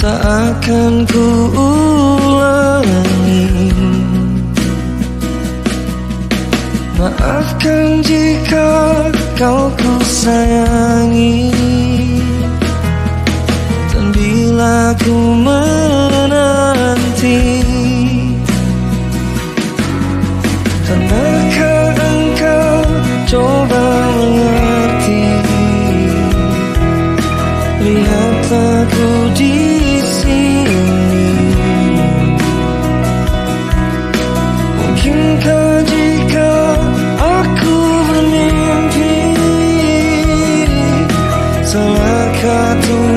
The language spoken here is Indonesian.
tak akan ku ulangi. Maafkan jika kau ku sayangi, dan bila ku menanti, pernahkah engkau coba mengerti? Lihatlah ku di sini. Mungkinkah jika aku bermimpi, salahkah Tuhan